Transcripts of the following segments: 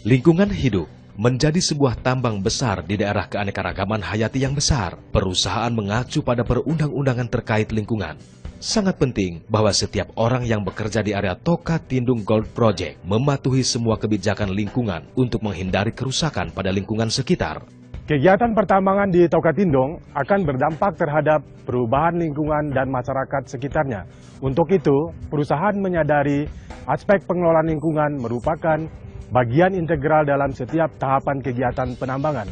Lingkungan hidup menjadi sebuah tambang besar di daerah keanekaragaman hayati yang besar. Perusahaan mengacu pada perundang-undangan terkait lingkungan. Sangat penting bahwa setiap orang yang bekerja di area Toka Tindung Gold Project mematuhi semua kebijakan lingkungan untuk menghindari kerusakan pada lingkungan sekitar. Kegiatan pertambangan di Toka Tindung akan berdampak terhadap perubahan lingkungan dan masyarakat sekitarnya. Untuk itu, perusahaan menyadari aspek pengelolaan lingkungan merupakan bagian integral dalam setiap tahapan kegiatan penambangan.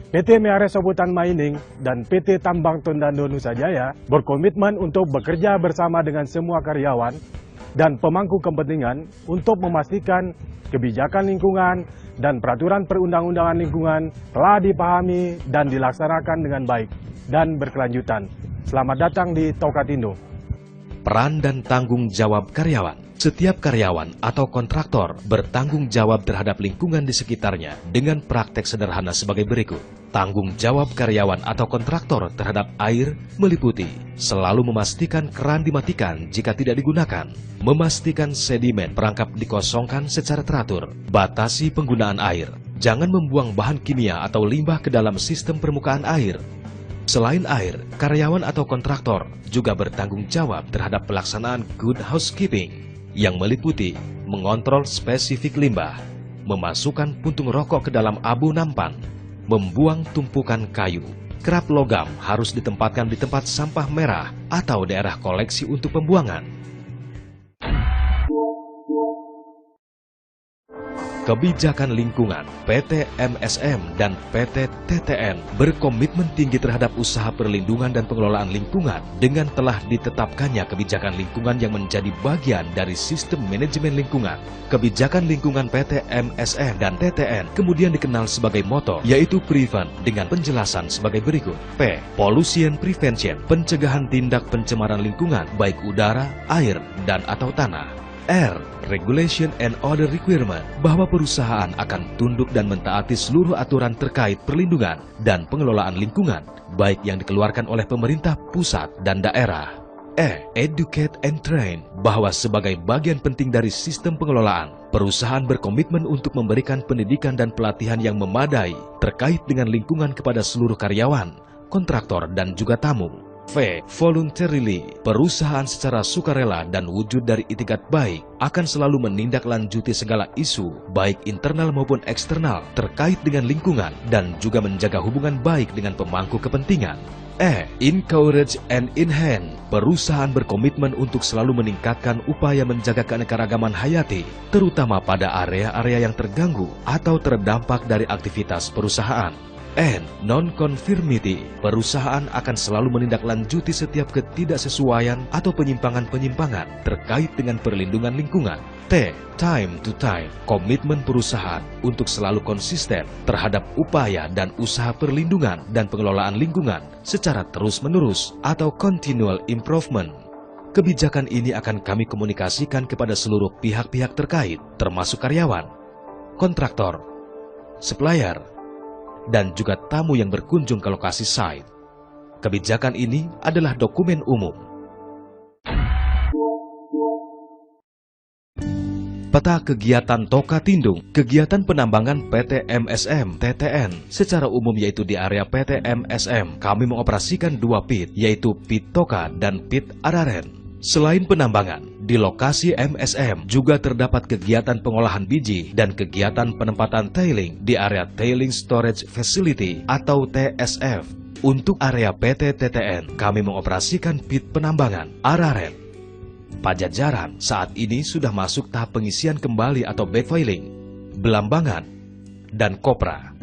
PT Meare Soputan Mining dan PT Tambang Tondano Nusa Jaya berkomitmen untuk bekerja bersama dengan semua karyawan dan pemangku kepentingan untuk memastikan kebijakan lingkungan dan peraturan perundang-undangan lingkungan telah dipahami dan dilaksanakan dengan baik dan berkelanjutan. Selamat datang di Toka Tindung. Peran dan tanggung jawab karyawan. Setiap karyawan atau kontraktor bertanggung jawab terhadap lingkungan di sekitarnya dengan praktek sederhana sebagai berikut. Tanggung jawab karyawan atau kontraktor terhadap air meliputi selalu memastikan keran dimatikan jika tidak digunakan, memastikan sedimen perangkap dikosongkan secara teratur, batasi penggunaan air, jangan membuang bahan kimia atau limbah ke dalam sistem permukaan air. Selain air, karyawan atau kontraktor juga bertanggung jawab terhadap pelaksanaan good housekeeping, yang meliputi mengontrol spesifik limbah, memasukkan puntung rokok ke dalam abu nampan, membuang tumpukan kayu. Kerap logam harus ditempatkan di tempat sampah merah atau daerah koleksi untuk pembuangan. Kebijakan lingkungan, PT MSM dan PT TTN berkomitmen tinggi terhadap usaha perlindungan dan pengelolaan lingkungan dengan telah ditetapkannya kebijakan lingkungan yang menjadi bagian dari sistem manajemen lingkungan. Kebijakan lingkungan PT MSM dan TTN kemudian dikenal sebagai motto, yaitu Prevent dengan penjelasan sebagai berikut. P. Pollution Prevention, pencegahan tindak pencemaran lingkungan baik udara, air, dan atau tanah. R. Regulation and Other Requirement, bahwa perusahaan akan tunduk dan mentaati seluruh aturan terkait perlindungan dan pengelolaan lingkungan, baik yang dikeluarkan oleh pemerintah pusat dan daerah. E. Educate and Train, bahwa sebagai bagian penting dari sistem pengelolaan, perusahaan berkomitmen untuk memberikan pendidikan dan pelatihan yang memadai terkait dengan lingkungan kepada seluruh karyawan, kontraktor, dan juga tamu. V. Voluntarily, perusahaan secara sukarela dan wujud dari itikat baik akan selalu menindaklanjuti segala isu, baik internal maupun eksternal, terkait dengan lingkungan dan juga menjaga hubungan baik dengan pemangku kepentingan. E. Encourage and Enhance, perusahaan berkomitmen untuk selalu meningkatkan upaya menjaga keanekaragaman hayati, terutama pada area-area yang terganggu atau terdampak dari aktivitas perusahaan. N. Non-conformity, perusahaan akan selalu menindaklanjuti setiap ketidaksesuaian atau penyimpangan-penyimpangan terkait dengan perlindungan lingkungan. T. Time to time, komitmen perusahaan untuk selalu konsisten terhadap upaya dan usaha perlindungan dan pengelolaan lingkungan secara terus-menerus atau continual improvement. Kebijakan ini akan kami komunikasikan kepada seluruh pihak-pihak terkait, termasuk karyawan, kontraktor, supplier, dan juga tamu yang berkunjung ke lokasi site. Kebijakan ini adalah dokumen umum. Peta kegiatan Toka Tindung, kegiatan penambangan PT MSM TTN secara umum yaitu di area PT MSM kami mengoperasikan 2 pit, yaitu pit Toka dan pit Araren. Selain penambangan, di lokasi MSM juga terdapat kegiatan pengolahan biji dan kegiatan penempatan tailing di area Tailing Storage Facility atau TSF. Untuk area PT TTN, kami mengoperasikan pit penambangan Araren. Pajajaran saat ini sudah masuk tahap pengisian kembali atau backfilling, Belambangan, dan Kopra.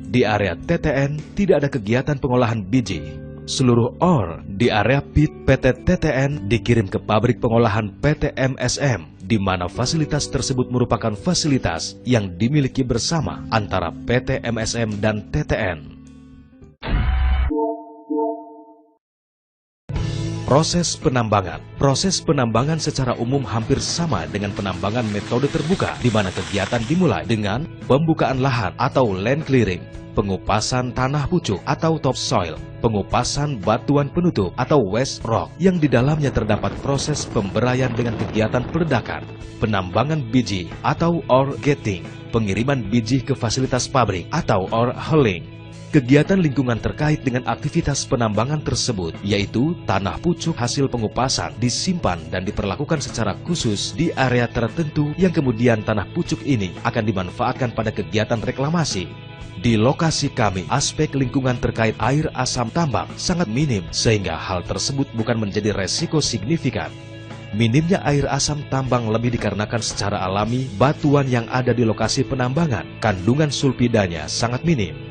Di area TTN tidak ada kegiatan pengolahan biji. Seluruh ore di area pit PT TTN dikirim ke pabrik pengolahan PT MSM, di mana fasilitas tersebut merupakan fasilitas yang dimiliki bersama antara PT MSM dan TTN. Proses penambangan. Proses penambangan secara umum hampir sama dengan penambangan metode terbuka, di mana kegiatan dimulai dengan pembukaan lahan atau land clearing. pengupasan tanah pucuk atau topsoil, pengupasan batuan penutup atau waste rock yang di dalamnya terdapat proses pemberaian dengan kegiatan peledakan, penambangan biji atau ore getting, pengiriman biji ke fasilitas pabrik atau ore hauling. Kegiatan lingkungan terkait dengan aktivitas penambangan tersebut, yaitu tanah pucuk hasil pengupasan disimpan dan diperlakukan secara khusus di area tertentu yang kemudian tanah pucuk ini akan dimanfaatkan pada kegiatan reklamasi. Di lokasi kami, aspek lingkungan terkait air asam tambang sangat minim sehingga hal tersebut bukan menjadi resiko signifikan. Minimnya air asam tambang lebih dikarenakan secara alami batuan yang ada di lokasi penambangan, kandungan sulfidanya sangat minim.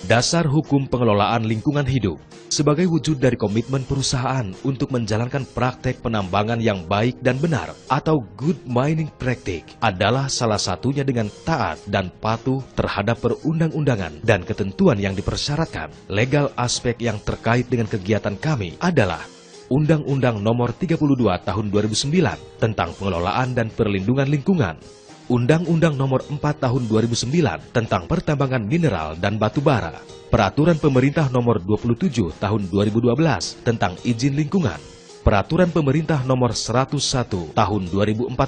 Dasar hukum pengelolaan lingkungan hidup sebagai wujud dari komitmen perusahaan untuk menjalankan praktek penambangan yang baik dan benar atau good mining practice adalah salah satunya dengan taat dan patuh terhadap perundang-undangan dan ketentuan yang dipersyaratkan. Legal aspek yang terkait dengan kegiatan kami adalah Undang-Undang Nomor 32 Tahun 2009 tentang pengelolaan dan perlindungan lingkungan, Undang-Undang Nomor 4 Tahun 2009 tentang pertambangan mineral dan batu bara, Peraturan Pemerintah Nomor 27 Tahun 2012 tentang izin lingkungan, Peraturan Pemerintah Nomor 101 Tahun 2014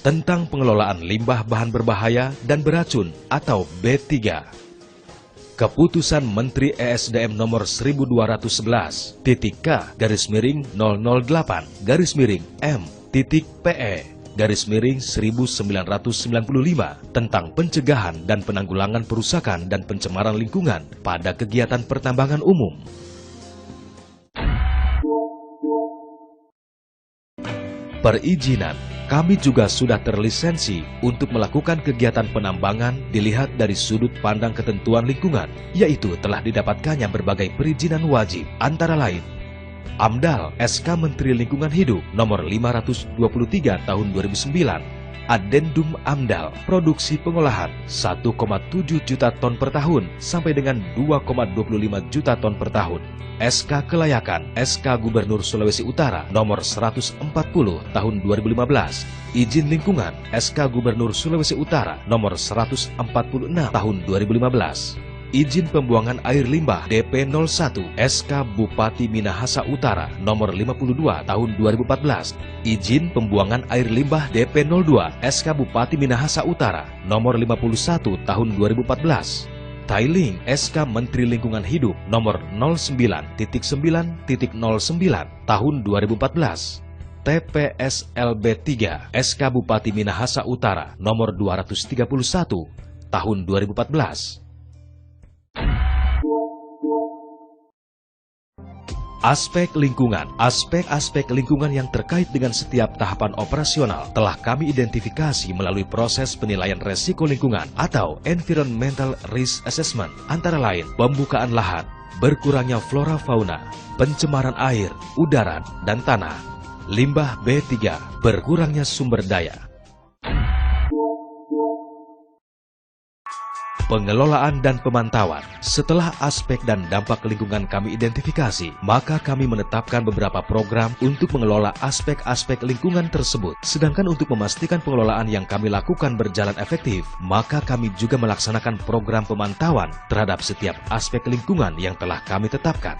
tentang pengelolaan limbah bahan berbahaya dan beracun atau B3. Keputusan Menteri ESDM Nomor 1208/M.008-M.PE/1995 tentang pencegahan dan penanggulangan perusakan dan pencemaran lingkungan pada kegiatan pertambangan umum. Perizinan, kami juga sudah terlisensi untuk melakukan kegiatan penambangan dilihat dari sudut pandang ketentuan lingkungan, yaitu telah didapatkannya berbagai perizinan wajib, antara lain AMDAL SK Menteri Lingkungan Hidup Nomor 523 Tahun 2009, Addendum AMDAL Produksi Pengolahan 1,7 juta ton per tahun sampai dengan 2,25 juta ton per tahun, SK Kelayakan SK Gubernur Sulawesi Utara Nomor 140 Tahun 2015, Izin Lingkungan SK Gubernur Sulawesi Utara Nomor 146 Tahun 2015, Izin Pembuangan Air Limbah DP01 SK Bupati Minahasa Utara Nomor 52 Tahun 2014, Izin Pembuangan Air Limbah DP02 SK Bupati Minahasa Utara Nomor 51 Tahun 2014, Tailing SK Menteri Lingkungan Hidup Nomor 09.9.09 Tahun 2014, TPSLB3 SK Bupati Minahasa Utara Nomor 231 Tahun 2014. Aspek lingkungan, aspek-aspek lingkungan yang terkait dengan setiap tahapan operasional telah kami identifikasi melalui proses penilaian resiko lingkungan atau Environmental Risk Assessment, antara lain pembukaan lahan, berkurangnya flora fauna, pencemaran air, udara, dan tanah, limbah B3, berkurangnya sumber daya. Pengelolaan dan pemantauan. Setelah aspek dan dampak lingkungan kami identifikasi, maka kami menetapkan beberapa program untuk mengelola aspek-aspek lingkungan tersebut. Sedangkan untuk memastikan pengelolaan yang kami lakukan berjalan efektif, maka kami juga melaksanakan program pemantauan terhadap setiap aspek lingkungan yang telah kami tetapkan.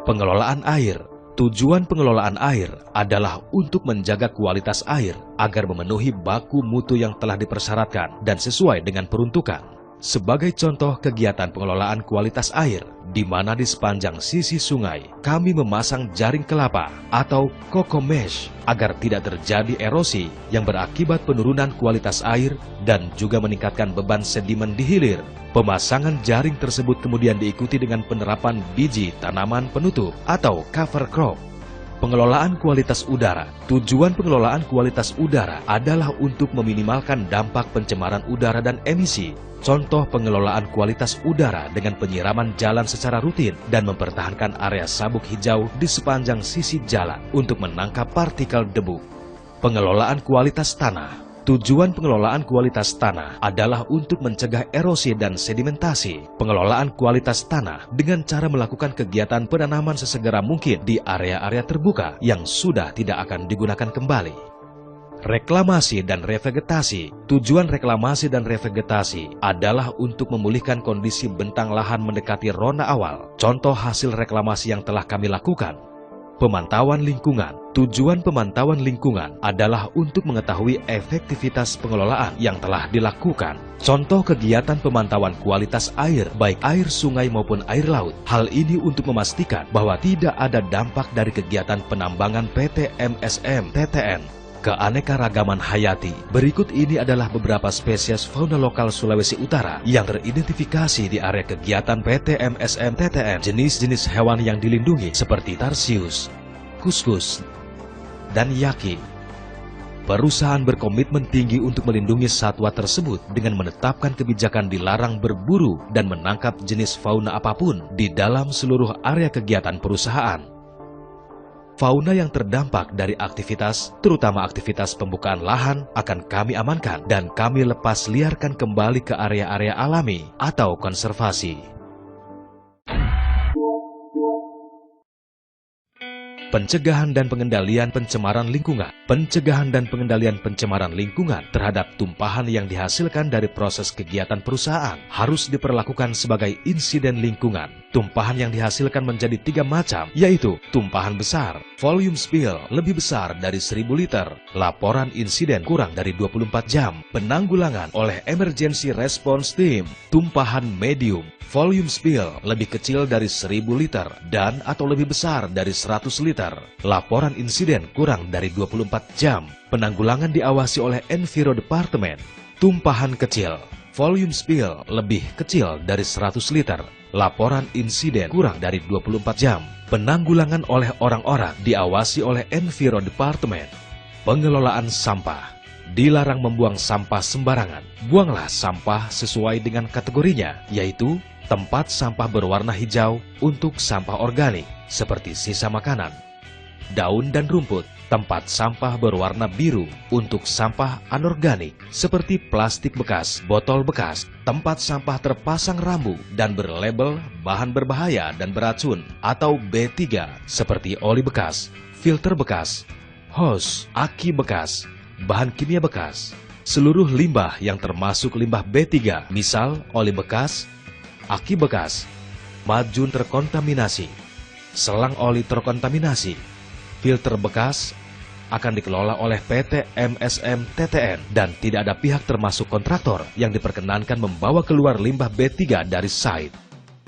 Pengelolaan air. Tujuan pengelolaan air adalah untuk menjaga kualitas air agar memenuhi baku mutu yang telah dipersyaratkan dan sesuai dengan peruntukan. Sebagai contoh kegiatan pengelolaan kualitas air, di mana di sepanjang sisi sungai kami memasang jaring kelapa atau coco mesh agar tidak terjadi erosi yang berakibat penurunan kualitas air dan juga meningkatkan beban sedimen di hilir. Pemasangan jaring tersebut kemudian diikuti dengan penerapan biji tanaman penutup atau cover crop. Pengelolaan kualitas udara. Tujuan pengelolaan kualitas udara adalah untuk meminimalkan dampak pencemaran udara dan emisi. Contoh pengelolaan kualitas udara dengan penyiraman jalan secara rutin dan mempertahankan area sabuk hijau di sepanjang sisi jalan untuk menangkap partikel debu. Pengelolaan kualitas tanah. Tujuan pengelolaan kualitas tanah adalah untuk mencegah erosi dan sedimentasi. Pengelolaan kualitas tanah dengan cara melakukan kegiatan penanaman sesegera mungkin di area-area terbuka yang sudah tidak akan digunakan kembali. Reklamasi dan revegetasi. Tujuan reklamasi dan revegetasi adalah untuk memulihkan kondisi bentang lahan mendekati rona awal. Contoh hasil reklamasi yang telah kami lakukan. Pemantauan lingkungan. Tujuan pemantauan lingkungan adalah untuk mengetahui efektivitas pengelolaan yang telah dilakukan. Contoh kegiatan pemantauan kualitas air, baik air sungai maupun air laut. Hal ini untuk memastikan bahwa tidak ada dampak dari kegiatan penambangan PT MSM TTN. Keanekaragaman hayati. Berikut ini adalah beberapa spesies fauna lokal Sulawesi Utara yang teridentifikasi di area kegiatan PT MSM TTN. Jenis-jenis hewan yang dilindungi seperti tarsius, kuskus, dan yaki. Perusahaan berkomitmen tinggi untuk melindungi satwa tersebut dengan menetapkan kebijakan dilarang berburu dan menangkap jenis fauna apapun di dalam seluruh area kegiatan perusahaan. Fauna yang terdampak dari aktivitas, terutama aktivitas pembukaan lahan, akan kami amankan dan kami lepas liarkan kembali ke area-area alami atau konservasi. Pencegahan dan pengendalian pencemaran lingkungan. Pencegahan dan pengendalian pencemaran lingkungan terhadap tumpahan yang dihasilkan dari proses kegiatan perusahaan harus diperlakukan sebagai insiden lingkungan. Tumpahan yang dihasilkan menjadi 3 macam, yaitu tumpahan besar, volume spill lebih besar dari 1000 liter, laporan insiden kurang dari 24 jam, penanggulangan oleh emergency response team, tumpahan medium, volume spill lebih kecil dari 1000 liter dan atau lebih besar dari 100 liter, laporan insiden kurang dari 24 jam, penanggulangan diawasi oleh Enviro Departemen, tumpahan kecil, volume spill lebih kecil dari 100 liter, laporan insiden kurang dari 24 jam, penanggulangan oleh orang-orang diawasi oleh Enviro Departemen. Pengelolaan sampah. Dilarang membuang sampah sembarangan. Buanglah sampah sesuai dengan kategorinya, yaitu tempat sampah berwarna hijau untuk sampah organik, seperti sisa makanan, daun dan rumput. Tempat sampah berwarna biru untuk sampah anorganik, seperti plastik bekas, botol bekas. Tempat sampah terpasang rambu dan berlabel bahan berbahaya dan beracun atau B3, seperti oli bekas, filter bekas, hose, aki bekas, bahan kimia bekas. Seluruh limbah yang termasuk limbah B3, misal oli bekas, aki bekas, majun terkontaminasi, selang oli terkontaminasi, filter bekas, akan dikelola oleh PT MSM TTN dan tidak ada pihak termasuk kontraktor yang diperkenankan membawa keluar limbah B3 dari site.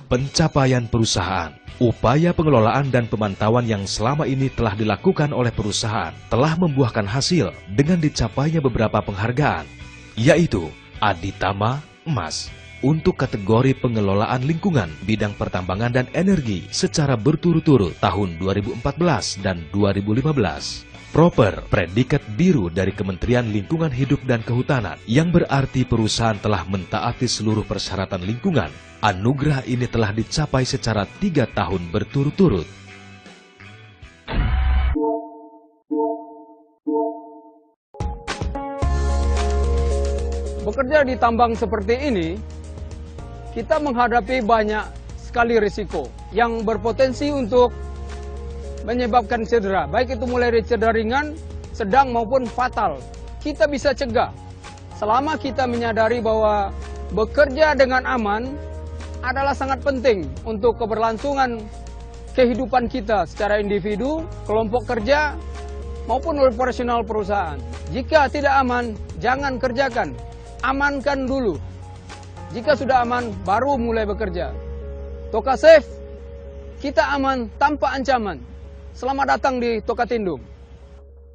Pencapaian perusahaan. Upaya pengelolaan dan pemantauan yang selama ini telah dilakukan oleh perusahaan telah membuahkan hasil dengan dicapainya beberapa penghargaan, yaitu Aditama Emas untuk kategori pengelolaan lingkungan bidang pertambangan dan energi secara berturut-turut tahun 2014 dan 2015. Proper, predikat biru dari Kementerian Lingkungan Hidup dan Kehutanan, yang berarti perusahaan telah mentaati seluruh persyaratan lingkungan. Anugerah ini telah dicapai secara 3 tahun berturut-turut. Bekerja di tambang seperti ini, kita menghadapi banyak sekali risiko yang berpotensi untuk menyebabkan cedera, baik itu mulai dari cedera ringan, sedang maupun fatal. Kita bisa cegah selama kita menyadari bahwa bekerja dengan aman adalah sangat penting untuk keberlangsungan kehidupan kita secara individu, kelompok kerja, maupun operasional perusahaan. Jika tidak aman, jangan kerjakan, amankan dulu. Jika sudah aman, baru mulai bekerja. Toka Safe, kita aman tanpa ancaman. Selamat datang di Tokatindung.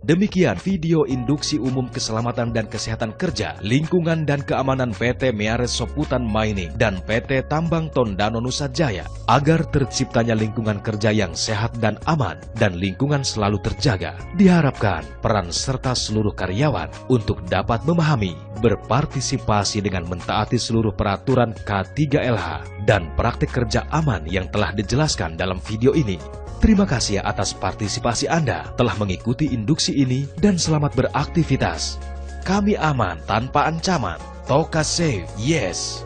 Demikian video induksi umum keselamatan dan kesehatan kerja, lingkungan dan keamanan PT Meares Soputan Mining dan PT Tambang Tondano Nusa Jaya agar terciptanya lingkungan kerja yang sehat dan aman dan lingkungan selalu terjaga. Diharapkan peran serta seluruh karyawan untuk dapat memahami, berpartisipasi dengan mentaati seluruh peraturan K3LH dan praktik kerja aman yang telah dijelaskan dalam video ini. Terima kasih atas partisipasi Anda telah mengikuti induksi ini dan selamat beraktivitas. Kami aman tanpa ancaman. Toka Safe, yes.